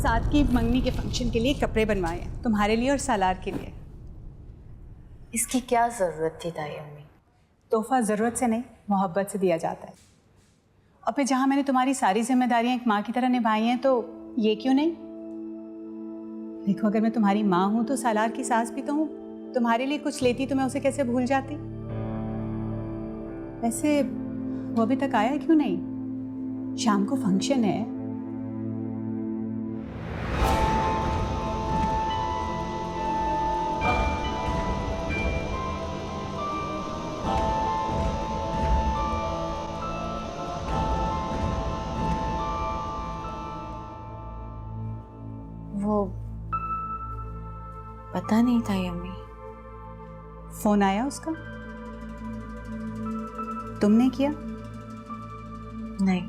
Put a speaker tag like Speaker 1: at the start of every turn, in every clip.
Speaker 1: साथ की मंगनी के फंक्शन के लिए कपड़े बनवाए हैं, तुम्हारे लिए और सालार के लिए।
Speaker 2: इसकी क्या ज़रूरत थी ताई अम्मी?
Speaker 1: तोहफा ज़रूरत से नहीं, मोहब्बत से दिया जाता है। और फिर जहाँ मैंने तुम्हारी सारी जिम्मेदारियाँ एक माँ की तरह निभाई हैं, तो ये क्यों नहीं? देखो, अगर मैं तुम्हारी माँ हूँ तो सालार की सास भी तो हूँ। तुम्हारे लिए कुछ लेती तो मैं उसे कैसे भूल जाती? वैसे वो अभी तक आया क्यों नहीं? शाम को फंक्शन है।
Speaker 2: वो पता नहीं ताई अम्मी।
Speaker 1: फोन आया उसका? तुमने किया?
Speaker 2: नहीं।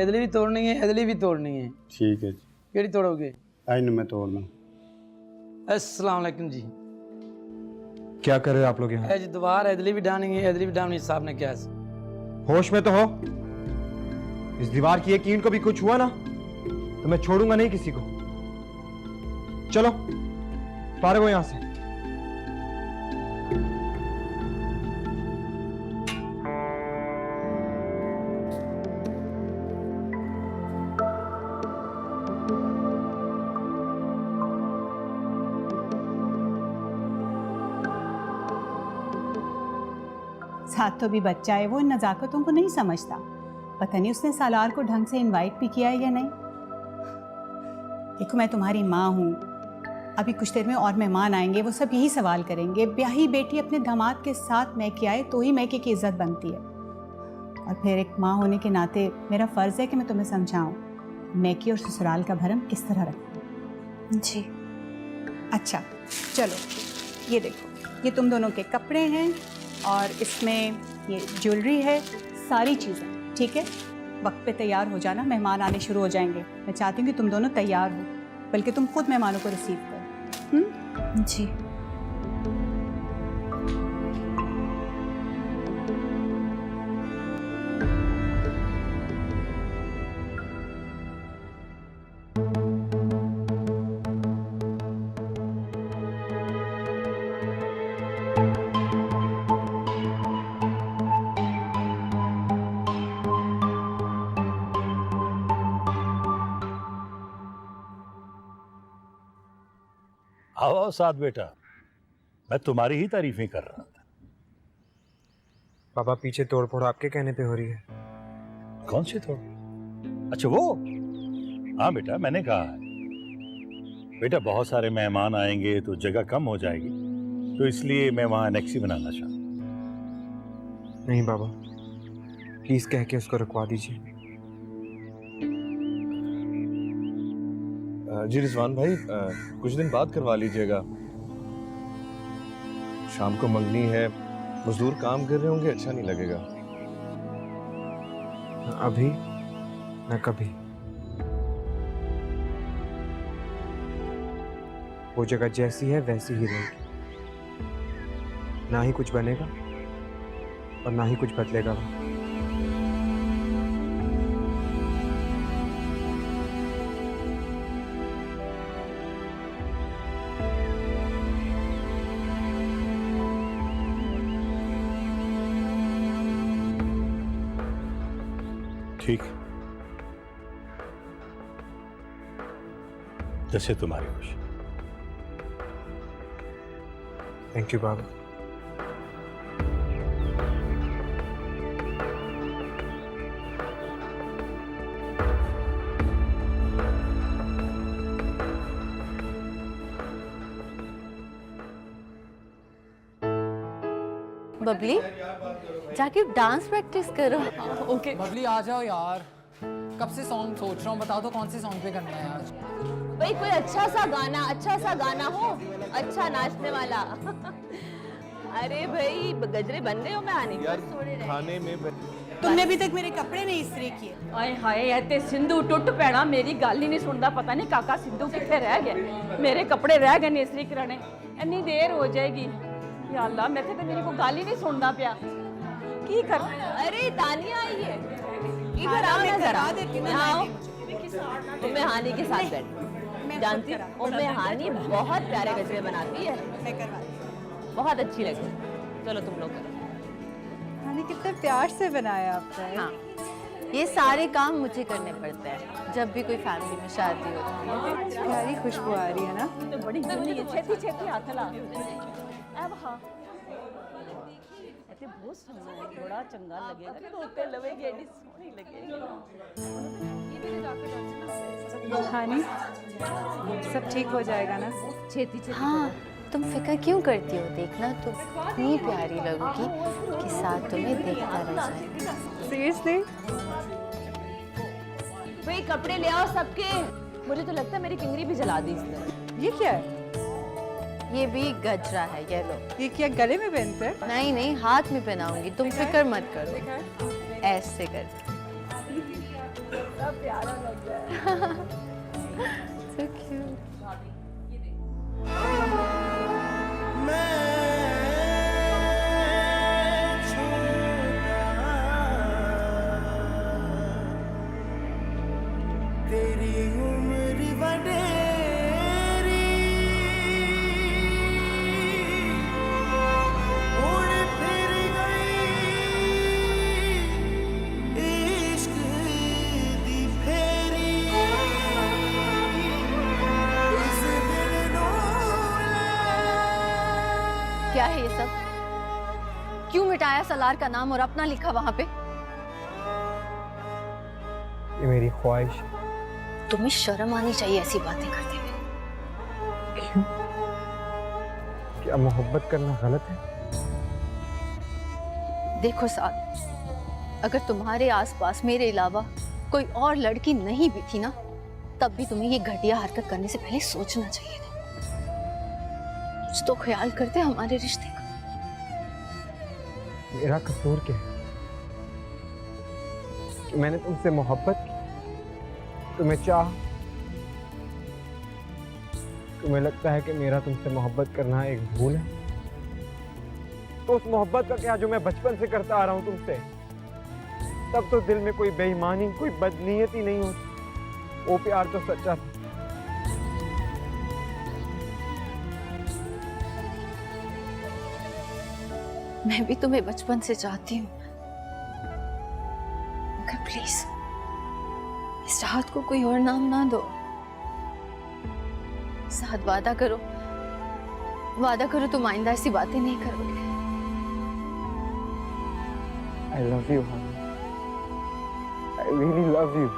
Speaker 3: इडली भी तोड़नी है, इडली भी तोड़नी है।
Speaker 4: ठीक है जी।
Speaker 3: केड़ी तोड़ोगे?
Speaker 4: आइए मैं तोड़ना।
Speaker 3: अस्सलाम वालेकुम जी।
Speaker 5: क्या कर रहे हो आप लोग यहाँ?
Speaker 3: आज दोबारा इडली भी डालनी है, इडली भी डालनी साहब ने क्या?
Speaker 5: होश में तो हो? इस दीवार की एक ईंट को भी कुछ हुआ ना तो मैं छोड़ूंगा नहीं किसी को। चलो फारिग हो यहां से।
Speaker 1: साथ तो भी बच्चा है, वो इन नज़ाकतों को नहीं समझता। पता नहीं उसने सालार को ढंग से इनवाइट भी किया है या नहीं। देखो, मैं तुम्हारी माँ हूँ। अभी कुछ देर में और मेहमान आएंगे, वो सब यही सवाल करेंगे। ब्याही बेटी अपने दामाद के साथ मैके आए तो ही मैके की इज्जत बनती है। और फिर एक माँ होने के नाते मेरा फ़र्ज़ है कि मैं तुम्हें समझाऊँ मैके और ससुराल का भरम किस तरह रखूँ।
Speaker 2: जी।
Speaker 1: अच्छा चलो, ये देखो, ये तुम दोनों के कपड़े हैं और इसमें ये ज्वेलरी है, सारी चीज़ें। ठीक है, वक्त पे तैयार हो जाना, मेहमान आने शुरू हो जाएंगे। मैं चाहती हूँ कि तुम दोनों तैयार हो, बल्कि तुम खुद मेहमानों को रिसीव करो।
Speaker 2: जी।
Speaker 6: आओ साथ बेटा, मैं तुम्हारी ही तारीफें कर रहा था।
Speaker 5: पापा पीछे तोड़ फोड़ आपके कहने पे हो रही है।
Speaker 6: कौन सी तोड़? अच्छा वो, हाँ बेटा मैंने कहा है बेटा बहुत सारे मेहमान आएंगे तो जगह कम हो जाएगी, तो इसलिए मैं वहां एनेक्सी बनाना चाहता हूँ।
Speaker 5: नहीं बाबा, प्लीज कह के उसको रुकवा दीजिए।
Speaker 7: जी रिजवान भाई, कुछ दिन बाद करवा लीजिएगा। शाम को मंगनी है, मजदूर काम कर रहे होंगे, अच्छा नहीं लगेगा।
Speaker 5: अभी न कभी। वो जगह जैसी है वैसी ही रहेगी। ना ही कुछ बनेगा और ना ही कुछ बदलेगा।
Speaker 6: ठीक, जैसे तुम्हारी खुशी।
Speaker 5: थैंक यू बाबा।
Speaker 2: बबली, जाके डांस प्रैक्टिस करो।
Speaker 8: ओके बबली आ जाओ यार, कब से सॉन्ग सोच रहा हूँ, बता दो कौन से सॉन्ग पे करना है आज।
Speaker 2: भाई कोई अच्छा सा गाना हो, अच्छा नाचने वाला। अरे भाई गजरे बन रहे हो, मैं आने की
Speaker 7: खाने में
Speaker 1: तुमने अभी तक मेरे कपड़े नहीं इस्त्री किए।
Speaker 9: आए हाय ते सिंधु टुट पैना, मेरी गल ही नहीं सुनता। पता नहीं काका सिंधु कितने रह गए, मेरे कपड़े रह गए ने इस्त्री कराने। इन्नी देर हो जाएगी या अल्लाह, मैं तो मेरी को गल ही नहीं सुनता पिया, की कर।
Speaker 2: अरे दानिया आई है, इधर आओ ना जरा। तुम्हें हानि के साथ बैठ। जानती उम्मे हानी बहुत प्यारे गजरे बनाती है,
Speaker 1: मैं करवाती हूँ।
Speaker 2: बहुत अच्छी लगी। चलो तुम लोग करो।
Speaker 1: मैंने कितने प्यार से बनाया आपने।
Speaker 4: हाँ, ये सारे काम मुझे करने पड़ते हैं जब भी कोई फैमिली में शादी होती है।
Speaker 1: प्यारी खुशबू आ रही है ना।
Speaker 9: तो बड़ी जल्दी है, छेती छेती हाथ ला अब हाँ ऐसे बहुत सोहना है, बड़ा चंगा लगेगा कि रोते लवेगी, एडी सोहनी लगेगी।
Speaker 1: हानी सब ठीक हो जाएगा ना।
Speaker 2: छेती छेती
Speaker 4: हाँ, तुम फिक्र क्यों करती हो? देखना तुम इतनी प्यारी लगोगी कि साथ तुम्हें देखता रह जाएगा।
Speaker 1: सीरियसली?
Speaker 2: भाई कपड़े ले आओ सबके। मुझे तो लगता है मेरी किंगरी भी जला दी इसने।
Speaker 1: ये क्या है?
Speaker 4: ये भी गजरा है, ये लो।
Speaker 1: ये क्या गले में पहनते हैं?
Speaker 4: नहीं नहीं, हाथ में पहनाऊंगी, तुम फिक्र मत करो। ऐसे कर।
Speaker 9: प्यारा लग रहा है।
Speaker 4: So cute.
Speaker 10: तेरी उम्र वडेरी उड़ फिर गई इश्क दी फेरी इस दिल
Speaker 4: क्या है ये सब? क्यों मिटाया सलार का नाम और अपना लिखा वहां पे?
Speaker 5: ये मेरी ख्वाहिश है।
Speaker 4: तुम्हें शर्म आनी चाहिए ऐसी बातें करते हुए।
Speaker 5: क्यों? क्या मोहब्बत करना गलत है?
Speaker 4: देखो साथ, अगर तुम्हारे आसपास मेरे अलावा कोई और लड़की नहीं भी थी ना, तब भी तुम्हें ये घटिया हरकत करने से पहले सोचना चाहिए था। कुछ तो ख्याल करते हमारे रिश्ते का।
Speaker 5: मेरा कसूर क्या है कि मैंने तुमसे मोहब्बत की, तुम्हें चाह, तुम्हें लगता है कि मेरा तुमसे मोहब्बत करना एक भूल है? तो उस मोहब्बत का क्या जो मैं बचपन से करता आ रहा हूं तुमसे, तब तो दिल में कोई बेईमानी, कोई बदनीयती नहीं होती। वो प्यार तो सच्चा था।
Speaker 4: मैं भी तुम्हें बचपन से चाहती हूँ, मगर प्लीज इस चाहत को कोई और नाम ना दो। साथ वादा करो तुम आइंदा ऐसी बातें नहीं करोगे।
Speaker 5: I love you, honey. I really love you.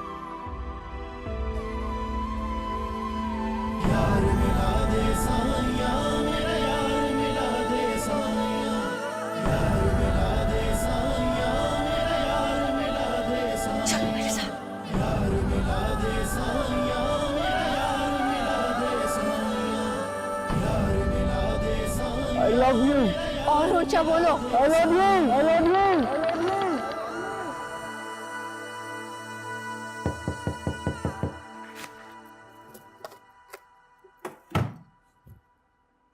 Speaker 4: चलो मेरे साथ।
Speaker 5: I love you.
Speaker 4: और ऊंचा बोलो।
Speaker 5: I love you. I love you.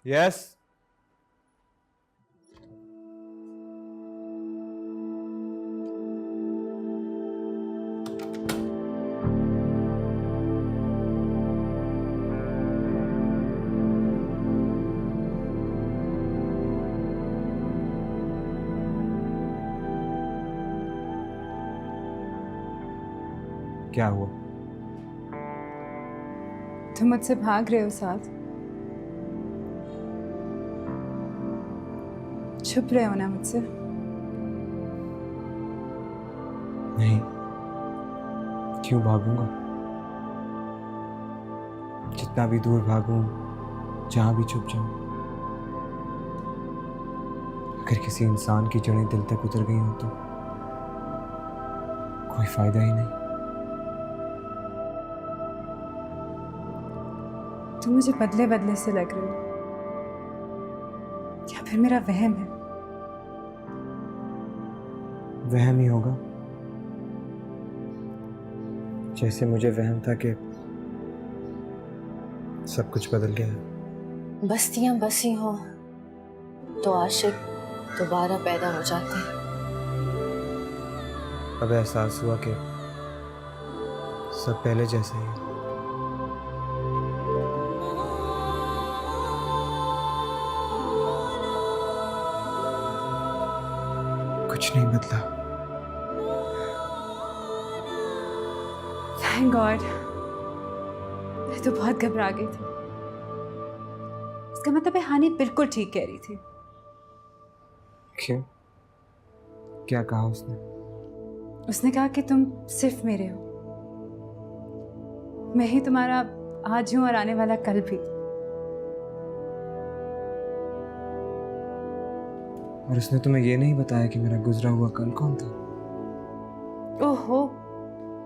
Speaker 5: Yes. क्या हुआ?
Speaker 1: तुम मुझसे भाग रहे हो साथ? छुप रहे हो ना मुझसे?
Speaker 5: नहीं, क्यों भागूंगा? जितना भी दूर भागूं, जहां भी छुप जाऊं, अगर किसी इंसान की जड़ें दिल तक उतर गई हो तो कोई फायदा ही नहीं।
Speaker 1: तुम मुझे बदले बदले से लग रहे हो, या फिर मेरा वहम है?
Speaker 5: वहम ही होगा, जैसे मुझे वहम था कि सब कुछ बदल गया है।
Speaker 4: बस्तियां बसी हो तो आशिक दोबारा पैदा हो जाते हैं।
Speaker 5: अब एहसास हुआ कि सब पहले जैसा ही है। कुछ नहीं बदला।
Speaker 11: Thank God. मैं तो बहुत घबरा गई थी। इसका मतलब है हानि बिल्कुल ठीक कह रही थी।
Speaker 5: क्यों? क्या कहा उसने?
Speaker 11: उसने कहा कि तुम सिर्फ मेरे हो, मैं ही तुम्हारा आज हूं और आने वाला कल भी।
Speaker 5: और उसने तुम्हें ये नहीं बताया कि मेरा गुजरा हुआ कल कौन था?
Speaker 11: ओहो,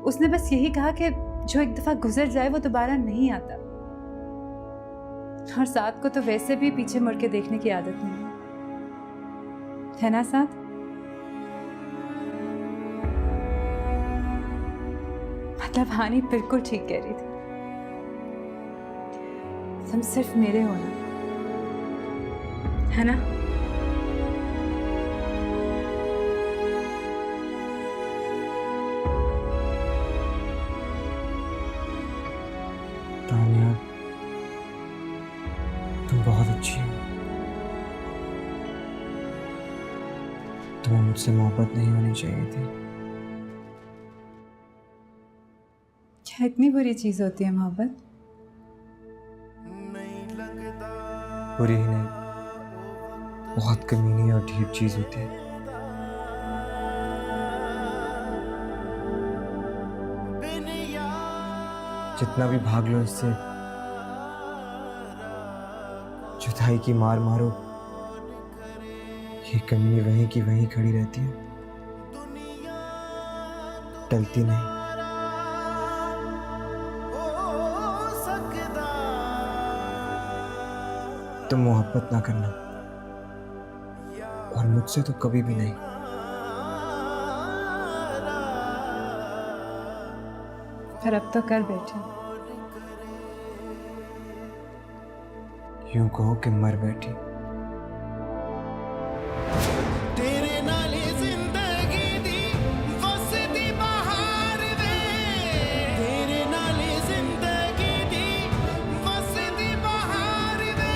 Speaker 11: उसने बस यही कहा कि जो एक दफा गुजर जाए वो दोबारा नहीं आता। और साथ को तो वैसे भी पीछे मुड़ के देखने की आदत नहीं है ना साथ? मतलब हानि बिल्कुल ठीक कह रही थी। तुम सिर्फ मेरे हो ना, है ना?
Speaker 5: तानिया, तुम बहुत अच्छी हो। तुम्हें मुझसे मोहब्बत नहीं होनी चाहिए थी।
Speaker 11: क्या इतनी बुरी चीज होती है मोहब्बत?
Speaker 5: बुरी ही नहीं, बहुत कमीनी और ढीठ चीज होती है। जितना भी भाग लो इससे, जुदाई की मार मारो, ये कमीनी वहीं की वहीं खड़ी रहती है, टलती नहीं। तुम मोहब्बत ना करना, और मुझसे तो कभी भी नहीं।
Speaker 11: फिर अब तो कर बैठे।
Speaker 5: यूं कहो कि मर बैठी।
Speaker 10: तेरे नाले जिंदगी दी वसदी बहार वे, तेरे नाले जिंदगी दी वसदी बहार वे।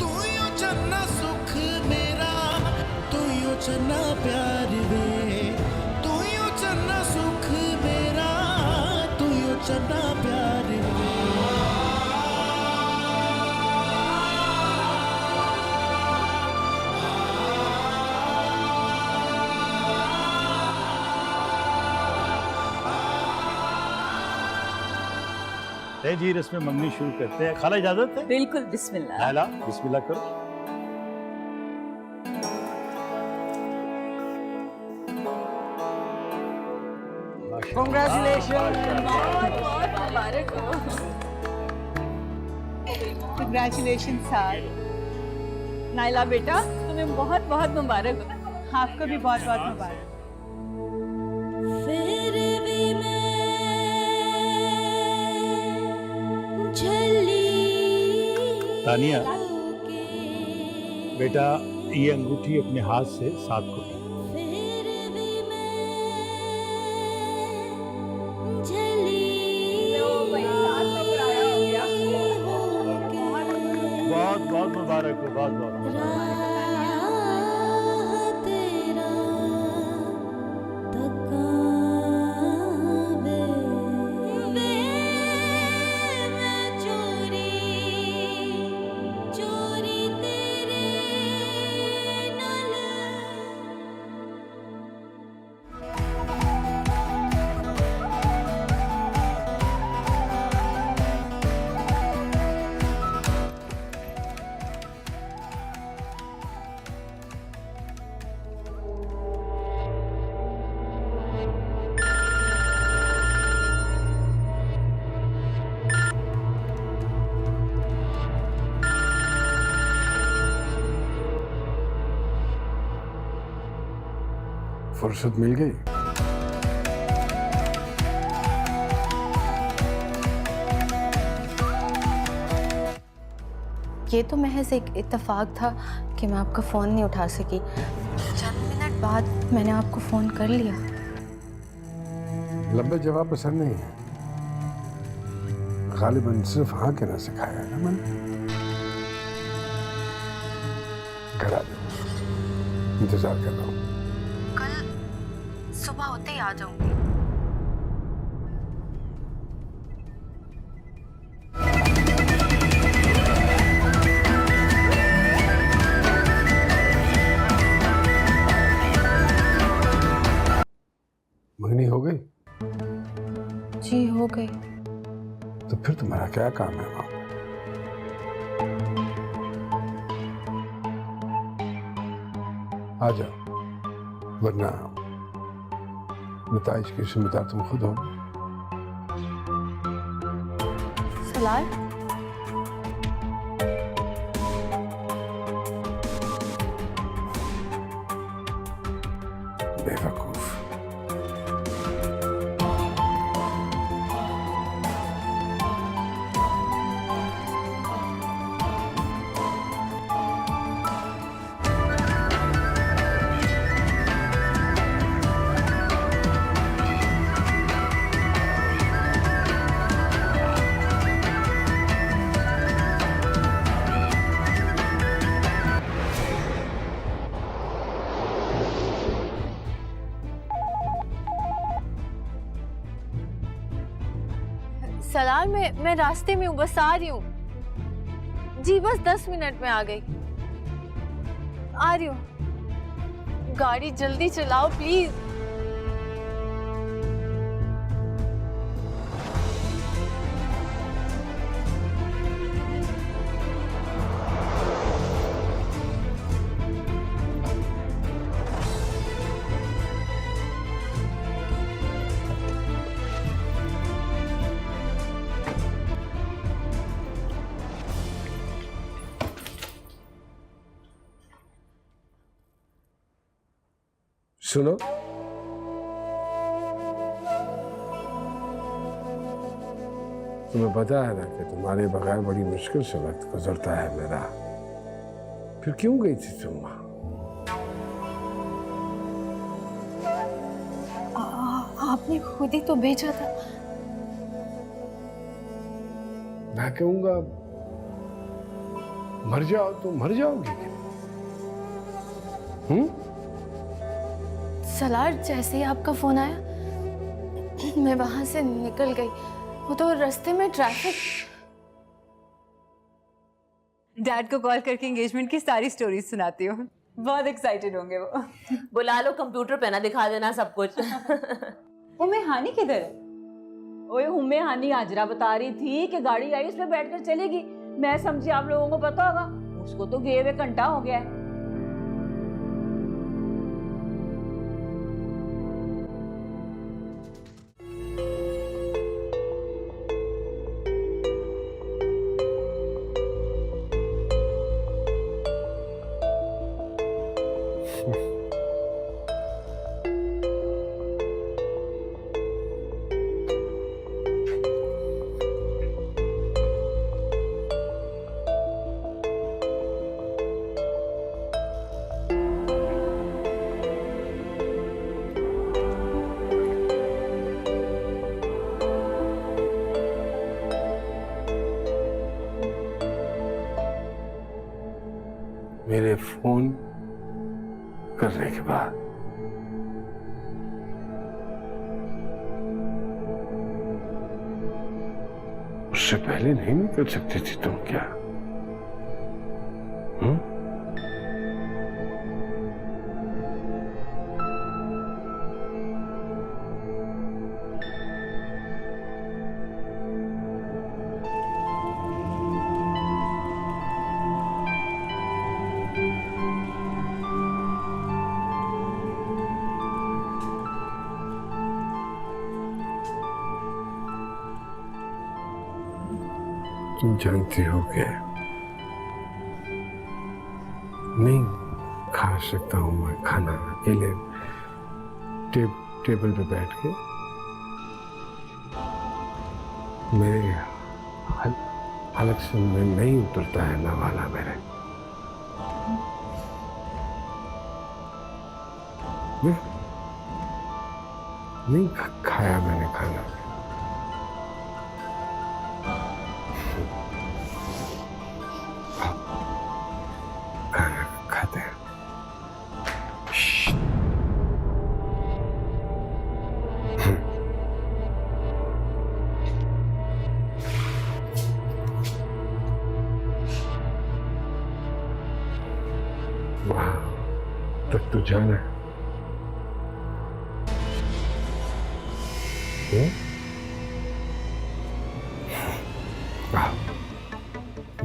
Speaker 10: तू यो चन्ना सुख मेरा, तू यो चन्ना प्यार वे, तू यो चन्ना सुख मेरा, तू यो चन्ना प्यार वे।
Speaker 6: जी रस्में मंगनी शुरू करते हैं। खाला इजाजत है?
Speaker 9: बिल्कुल, बिस्मिल्लाह।
Speaker 6: लाला बिस्मिल्लाह करो।
Speaker 1: Congratulation sir.
Speaker 9: नाइला बेटा, तुम्हें बहुत बहुत मुबारक हो।
Speaker 1: आपको भी बहुत बहुत मुबारक।
Speaker 10: फिर भी मैं झली
Speaker 6: तानिया बेटा, ये अंगूठी अपने हाथ से साथ को बहुत बहुत मुबारक हो, बहुत बहुत मुबारक।
Speaker 7: फुर्सत मिल गई।
Speaker 4: ये तो महज एक इत्तेफाक था कि मैं आपका फ़ोन नहीं उठा सकी। चंद मिनट बाद मैंने आपको फ़ोन कर लिया।
Speaker 7: लंबे जवाब पसंद नहीं है, गालिबन सिर्फ हाँ कहना सिखाया है ना मैंने। घर आ जाओ, इंतजार कर रहा हूँ।
Speaker 4: सुबह होते ही आ जाऊंगी।
Speaker 12: मंगनी हो गई?
Speaker 4: जी हो गई।
Speaker 12: तो फिर तुम्हारा क्या काम है वहां? आ जाओ, वरना नताइज की जिम्मेदार तुम खुद हो।
Speaker 4: सलार,
Speaker 12: बेवकूफ।
Speaker 4: सलार, मैं रास्ते में हूँ, बस आ रही हूँ। जी बस 10 मिनट में आ गई। आ रही हूँ। गाड़ी जल्दी चलाओ प्लीज।
Speaker 12: सुनो, तुम्हें पता है ना कि तुम्हारे बगैर बड़ी मुश्किल से वक्त गुजरता है मेरा। फिर क्यों गई थी तुम वहां?
Speaker 4: आपने खुद ही तो भेजा था।
Speaker 12: मैं कहूंगा मर जाओ तो मर जाओगी क्या?
Speaker 4: सलार, जैसे ही आपका फोन आया मैं वहां से निकल गई। वो तो रास्ते में ट्रैफिक।
Speaker 11: डैड को कॉल करके एंगेजमेंट की सारी स्टोरीज सुनाती हूँ, बहुत एक्साइटेड होंगे वो।
Speaker 2: बुला लो, कंप्यूटर पे ना दिखा देना सब कुछ।
Speaker 11: उम्मे हानी किधर है?
Speaker 9: ओए हुम्मे हानी हाजरा बता रही थी कि गाड़ी आई उसमें बैठकर चलेगी। मैं समझी आप लोगों को पता होगा, उसको तो गए हुए घंटा हो गया है।
Speaker 12: मेरे फोन करने के बाद उससे पहले नहीं निकल सकती थी तुम क्या? तुम जानती हो कि नहीं खा सकता हूं मैं खाना अकेले टेबल पे बैठ के। मेरे हलक से में नहीं उतरता है ना वाला मेरे। नहीं खाया मैंने खाना। खाते हैं। वहां तक तो जाना है।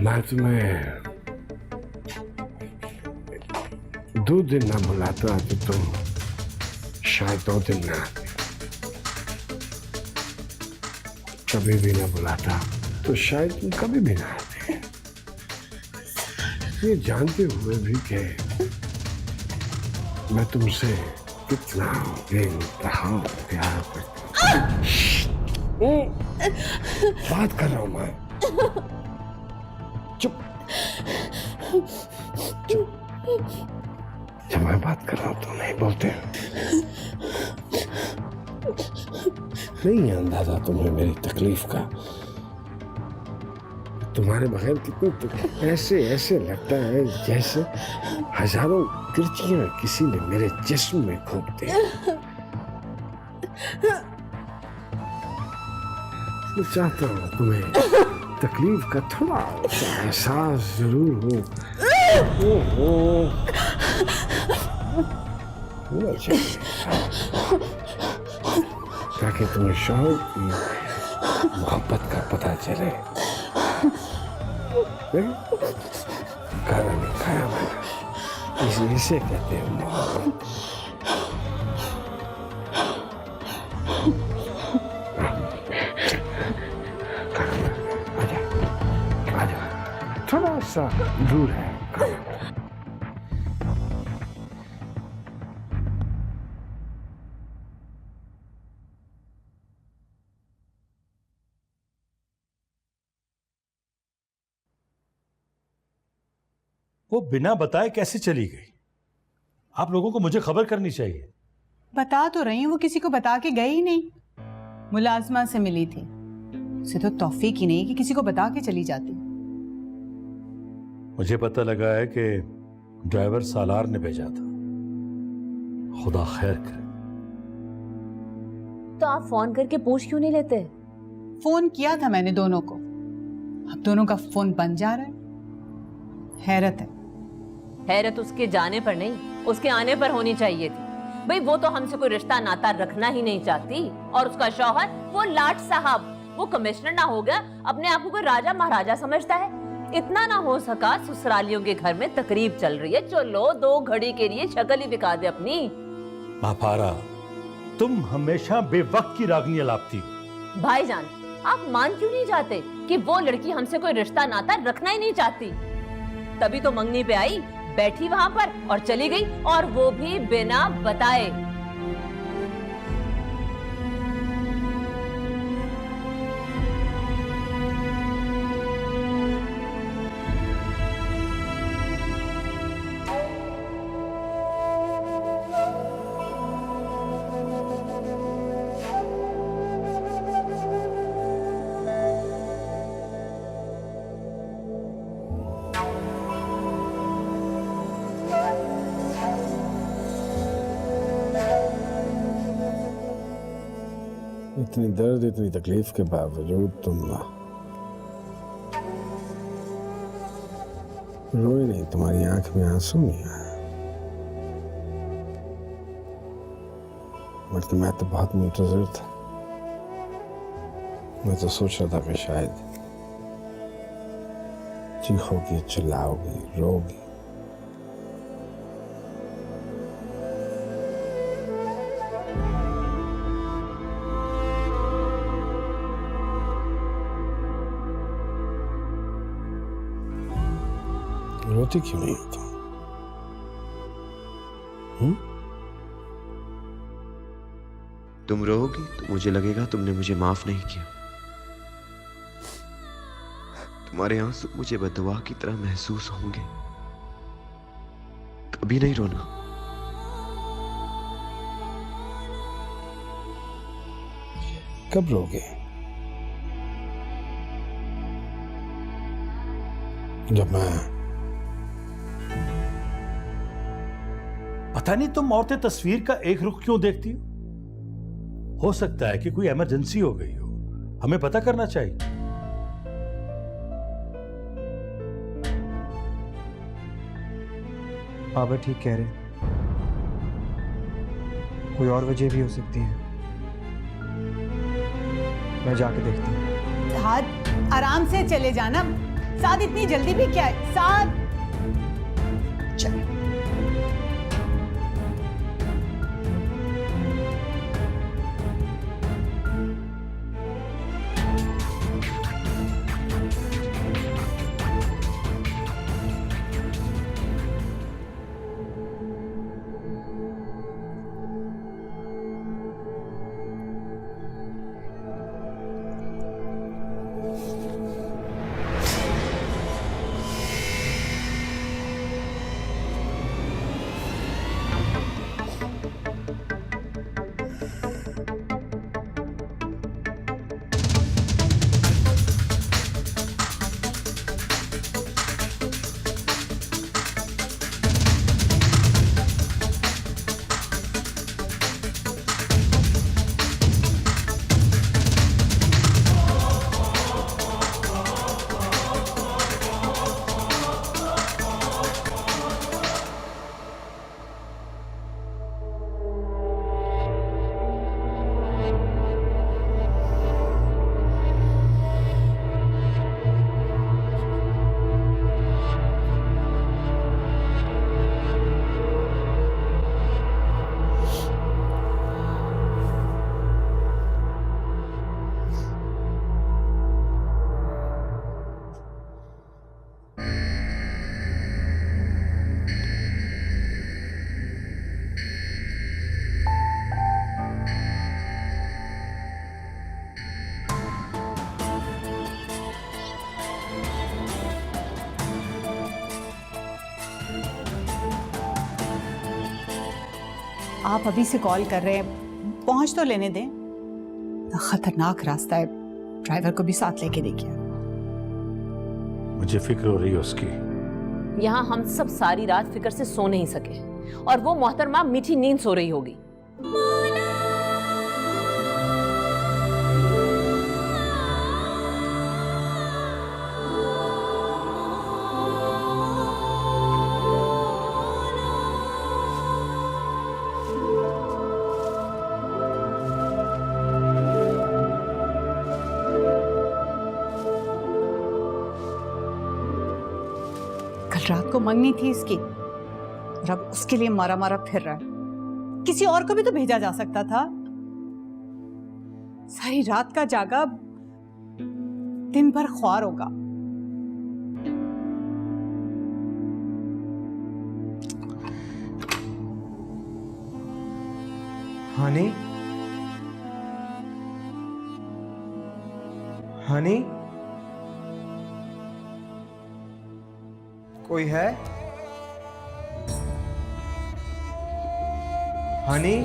Speaker 12: मैं तुम्हें 2 दिन ना बुलाता तो तुम शायद 2 दिन ना आते, कभी भी ना बुलाता तो शायद तुम कभी भी ना आते, ये जानते हुए भी कि मैं तुमसे कितना बेइंतहा प्यार करता हूँ। बात कर रहा हूं मैं। चुप चुप। जब मैं बात कर रहा हूं तो नहीं बोलते। नहीं है अंदाजा तुम्हें मेरी तकलीफ का। तुम्हारे बगैर कितनी ऐसे ऐसे लगता है जैसे हजारों तिरछियां किसी ने मेरे जिस्म में घोंप दी। मैं चाहता हूं तुम्हें तकलीफ का थोड़ा सा एहसास जरूर हो। होना चाहिए ताकि तुम्हें शौहर की मोहब्बत का पता चले। खाना नहीं खाया मैंने, इसे कहते हैं मोहब्बत। आजा, थोड़ा सा दूर है खाना।
Speaker 6: वो बिना बताए कैसे चली गई? आप लोगों को मुझे खबर करनी चाहिए।
Speaker 1: बता तो रही हूँ, वो किसी को बता के गई ही नहीं। मुलाजमा से मिली थी, उसे तो तौफीक ही नहीं कि किसी को बता के चली जाती।
Speaker 6: मुझे पता लगा है कि ड्राइवर सालार ने भेजा था। खुदा खैर करे।
Speaker 2: तो आप फोन करके पूछ क्यों नहीं लेते?
Speaker 1: फोन किया था मैंने दोनों को, अब दोनों का फोन बंद जा रहा है। हैरत है।
Speaker 2: हैरत उसके जाने पर नहीं, उसके आने पर होनी चाहिए थी। भाई वो तो हमसे कोई रिश्ता नाता रखना ही नहीं चाहती, और उसका शौहर वो लाट साहब, वो कमिश्नर ना हो गया, अपने आप को कोई राजा महाराजा समझता है। इतना ना हो सका, ससुरालियों के घर में तकरीब चल रही है, चलो 2 घड़ी के लिए शक्ल ही दिखा दे अपनी।
Speaker 6: महापारा, तुम हमेशा बेवक्त की रागनी अलापती।
Speaker 2: भाईजान, आप मान क्यों नहीं जाते कि वो लड़की हमसे कोई रिश्ता नाता रखना ही नहीं चाहती? तभी तो मंगनी पे आई, बैठी वहां पर और चली गई, और वो भी बिना बताए।
Speaker 12: इतनी दर्द, इतनी तकलीफ के बावजूद तुम रोए नहीं, तुम्हारी आंख में आंसू नहीं आया। बल्कि मैं तो बहुत मुंतज़िर था। मैं तो सोच रहा था कि शायद चीखोगी, चिल्लाओगी, रोगी। रोती क्यों नहीं हो तुम?
Speaker 13: तुम रोओगी तो मुझे लगेगा तुमने मुझे माफ नहीं किया। तुम्हारे आंसू मुझे बददुआ की तरह महसूस होंगे। कभी नहीं रोना।
Speaker 12: कब रोगे? जब मैं
Speaker 6: पता नहीं तुम औरतें तस्वीर का एक रुख क्यों देखती हो सकता है कि कोई इमरजेंसी हो गई हो, हमें पता करना चाहिए।
Speaker 5: पापा ठीक कह रहे, कोई और वजह भी हो सकती है। मैं जाके देखता हूँ।
Speaker 1: साद, आराम से चले जाना। साद, इतनी जल्दी भी क्या है? साद, चल। आप अभी से कॉल कर रहे हैं, पहुंच तो लेने दें। खतरनाक रास्ता है, ड्राइवर को भी साथ लेके देखिए।
Speaker 6: मुझे फिक्र हो रही है उसकी।
Speaker 2: यहाँ हम सब सारी रात फिक्र से सो नहीं सके और वो मोहतरमा मीठी नींद सो रही होगी।
Speaker 1: रात को मंगनी थी इसकी और अब उसके लिए मारा मारा फिर रहा है। किसी और को भी तो भेजा जा सकता था। सारी रात का जागा, दिन भर ख्वार होगा।
Speaker 5: हनी, हनी, कोई है? हनी,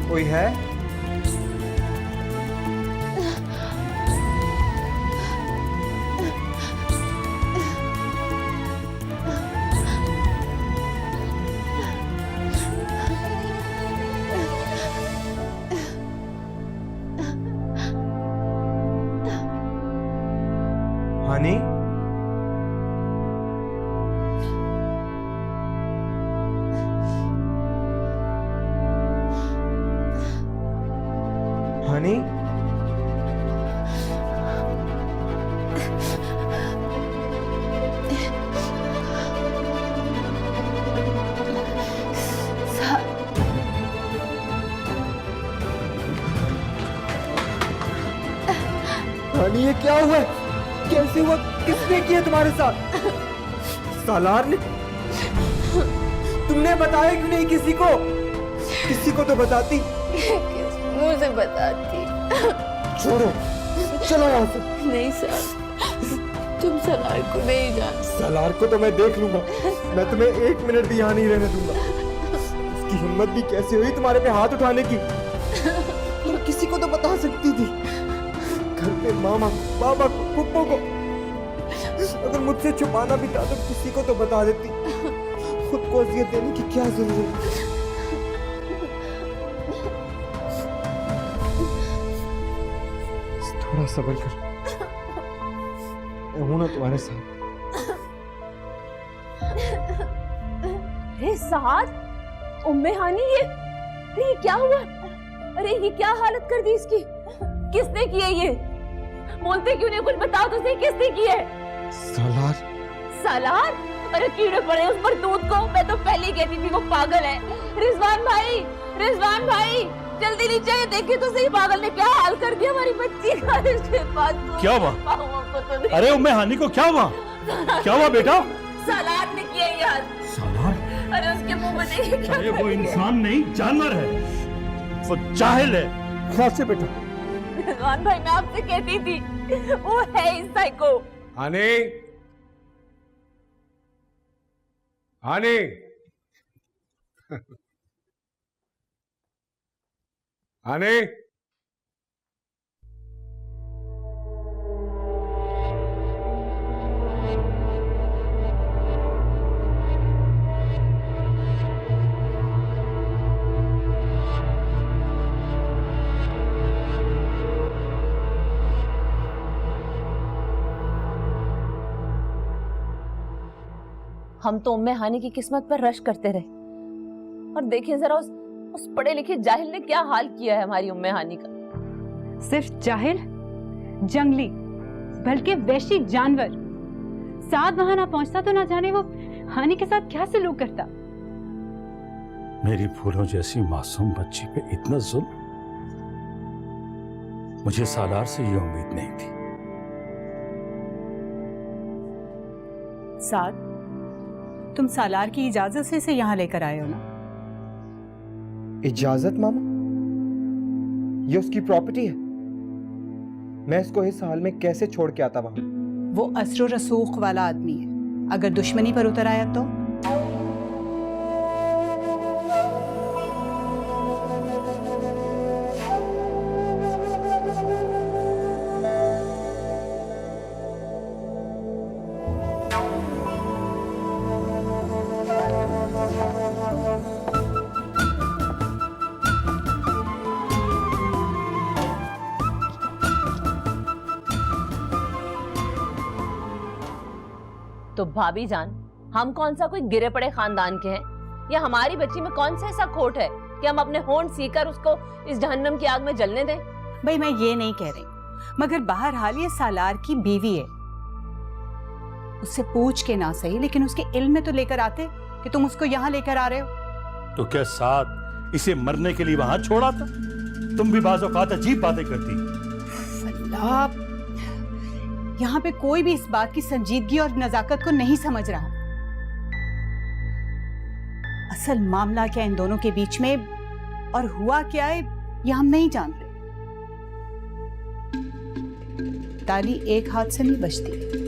Speaker 5: कोई है? हनी, हनी, हनी, ये क्या हुआ? कैसे हुआ? किसने किया तुम्हारे साथ? सालार ने? तुमने बताया क्यों नहीं किसी को? किसी को तो बताती।
Speaker 4: किस मुंह से बताती?
Speaker 5: छोड़ो, चलो यहाँ से।
Speaker 4: नहीं सर, तुम सलार को नहीं जानते।
Speaker 5: सलार को तो मैं देख लूंगा, मैं तुम्हें 1 मिनट भी यहाँ नहीं रहने दूंगा। उसकी हिम्मत भी कैसे हुई तुम्हारे पे हाथ उठाने की? तुम किसी को तो बता सकती थी, घर पे मामा को, पापा को, पुप्पो को। अगर मुझसे छुपाना भी था तो किसी को तो बता देती। खुद को अजियत देने की क्या जरूरत है? थोड़ा सब्र कर, मैं हूं ना तुम्हारे साथ।
Speaker 2: अरे साथ, उम्मे हानी, ये क्या हुआ? अरे ये क्या हालत कर दी इसकी? किसने की है ये? बोलते क्यों नहीं, कुछ बताओ तो सही, किसने की है?
Speaker 5: सालार।
Speaker 2: सालार? अरे कीड़े पड़े उस पर दूध को, मैं तो पहले ही कहती थी वो पागल है। रिजवान भाई, रिजवान भाई, जल्दी नीचे आइए, देखिए तो सही पागल ने क्या हाल कर दिया हमारी बच्ची का। इसके पास
Speaker 6: क्या हुआ? अरे उम्मे हानी को क्या हुआ? क्या हुआ बेटा?
Speaker 2: सालार ने किया ये हाल।
Speaker 6: सालार?
Speaker 2: अरे उसके मुंह में देखिए क्या।
Speaker 6: अरे वो इंसान नहीं, जानवर है, वो जाहिल है।
Speaker 5: कैसे बेटा?
Speaker 2: रिजवान भाई, मैं आपसे कहती थी वो है इस साइको।
Speaker 12: हानी, हानी, हानी,
Speaker 2: हम तो उम्मे हानी की किस्मत पर रश करते रहे, और देखिए जरा उस पढ़े लिखे जाहिल ने क्या हाल किया है हमारी उम्मे हानी का।
Speaker 11: सिर्फ जाहिल, जंगली, बल्कि वैशी जानवर। साथ वहां ना पहुंचता तो ना जाने वो हानी के साथ क्या सलूक करता।
Speaker 6: मेरी फूलों जैसी मासूम बच्ची पे इतना जुल्म, मुझे सालार से ये उम्मीद नहीं थी।
Speaker 1: साथ, तुम सालार की इजाजत से इसे यहाँ लेकर आए हो ना?
Speaker 5: इजाजत मामा? ये उसकी प्रॉपर्टी है, मैं इसको इस हाल में कैसे छोड़ के आता वहां?
Speaker 1: वो असर रसूख वाला आदमी है, अगर दुश्मनी पर उतर आया तो?
Speaker 2: तो भाभी जान, हम कौन सा कोई गिरे पड़े खानदान के हैं, या हमारी बच्ची में कौन सा ऐसा खोट है कि हम अपने होंठ सीकर उसको इस जहन्नम की आग में जलने दें?
Speaker 1: भाई मैं ये नहीं कह रही, मगर बहरहाल ये सालार की बीवी है। उससे पूछ के ना सही, लेकिन उसके इल्म में तो लेकर आते कि तुम उसको यहाँ लेकर आ रहे हो।
Speaker 6: तो क्या साथ इसे मरने के लिए वहां छोड़ा था? तुम भी बाज़ औक़ात अजीब बातें करती।
Speaker 1: अल्लाह, यहाँ पे कोई भी इस बात की संजीदगी और नजाकत को नहीं समझ रहा। असल मामला क्या इन दोनों के बीच में और हुआ क्या है, ये हम नहीं जानते। ताली एक हाथ से नहीं बजती।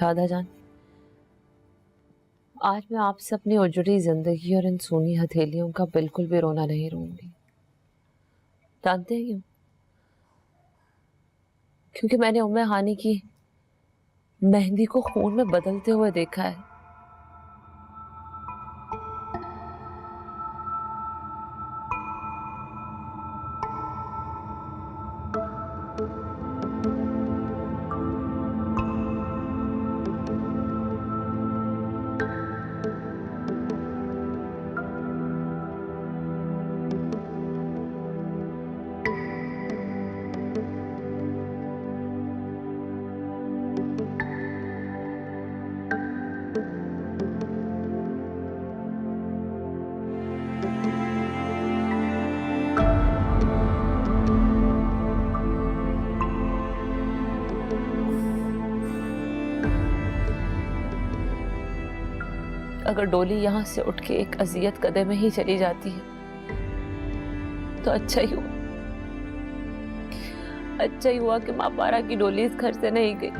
Speaker 2: दादा जान, आज मैं आपसे अपनी उजड़ी जिंदगी और इन सूनी हथेलियों का बिल्कुल भी रोना नहीं रूंगी। जानते हैं क्यों? क्योंकि मैंने उम्मे हानी की मेहंदी को खून में बदलते हुए देखा है। अगर डोली यहाँ से उठ के एक अजियत कदम में ही चली जाती है तो अच्छा ही हुआ। अच्छा ही हुआ कि माँ पारा की डोली इस घर से नहीं गई।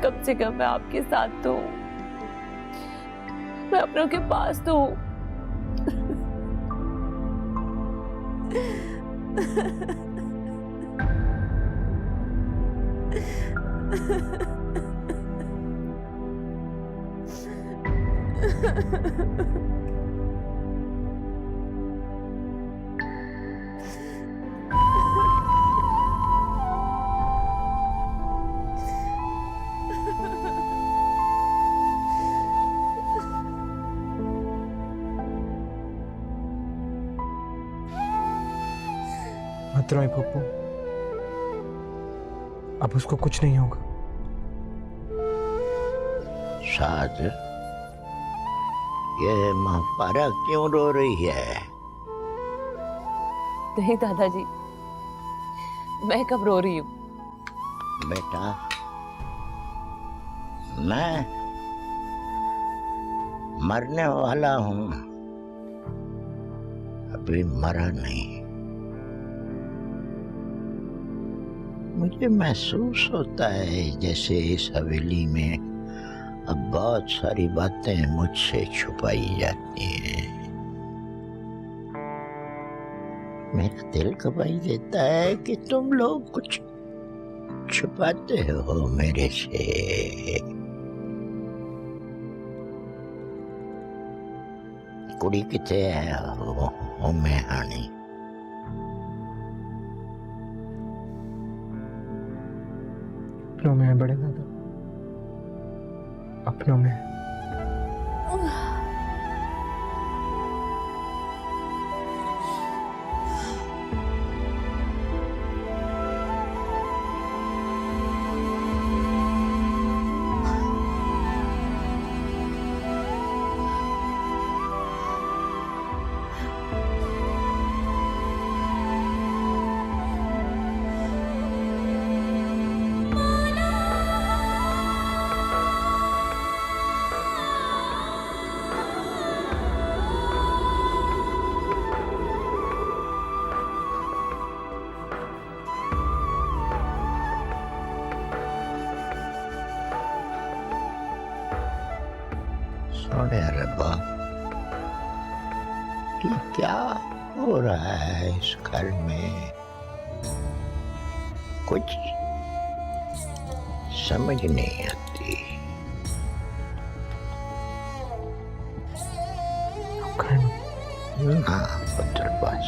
Speaker 2: कम से कम मैं आपके साथ तो हूँ, मैं अपनों के पास तो हूँ।
Speaker 5: मत रोए पप्पू, अब उसको कुछ नहीं होगा।
Speaker 14: साद, ये माँ पारा क्यों रो रही है?
Speaker 2: नहीं दादाजी, मैं कब रो रही हूँ?
Speaker 14: बेटा, मैं मरने वाला हूँ, अभी मरा नहीं। मुझे महसूस होता है जैसे इस हवेली में अब बहुत सारी बातें मुझसे छुपाई जाती हैं। मेरा दिल गवाही देता है कि तुम लोग कुछ छुपाते हो मेरे से। कुड़ी किथे है हो मैं हानी?
Speaker 5: अपनों में है बड़े दादा, अपनों में।
Speaker 14: सोने रब्बा, ये क्या हो रहा है इस घर में? कुछ समझ नहीं आती। हाँ पुत्र, बस